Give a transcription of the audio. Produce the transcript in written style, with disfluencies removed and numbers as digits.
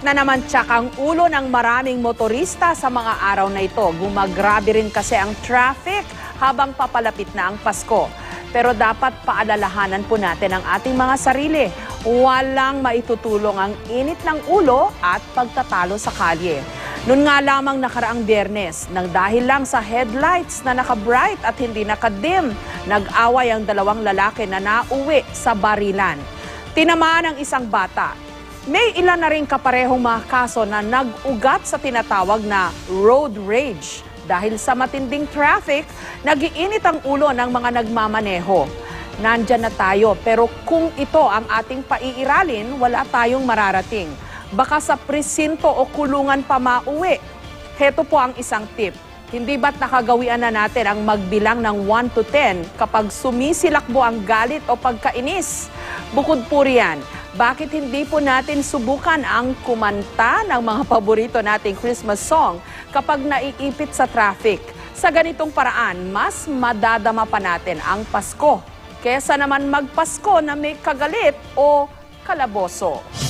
na naman tsak ang ulo ng maraming motorista sa mga araw na ito. Gumagrabe rin kasi ang traffic habang papalapit na ang Pasko. Pero dapat paalalahanan po natin ang ating mga sarili. Walang maitutulong ang init ng ulo at pagtatalo sa kalye. Noon nga lamang nakaraang Biyernes, nang dahil lang sa headlights na naka-bright at hindi naka-dim, nag-away ang dalawang lalaki na nauwi sa barilan. Tinamaan ang isang bata. May ilan na rin kaparehong mga kaso na nag-ugat sa tinatawag na road rage. Dahil sa matinding traffic, nagiinit ang ulo ng mga nagmamaneho. Nandyan na tayo, pero kung ito ang ating paiiralin, wala tayong mararating. Baka sa presinto o kulungan pa mauwi. Heto po ang isang tip. Hindi ba't nakagawian na natin ang magbilang ng 1 to 10 kapag sumisilakbo ang galit o pagkainis? Bukod po riyan, bakit hindi po natin subukan ang kumanta ng mga paborito nating Christmas song kapag naiipit sa traffic? Sa ganitong paraan, mas madadama pa natin ang Pasko kesa naman magpasko na may kagalit o kalaboso.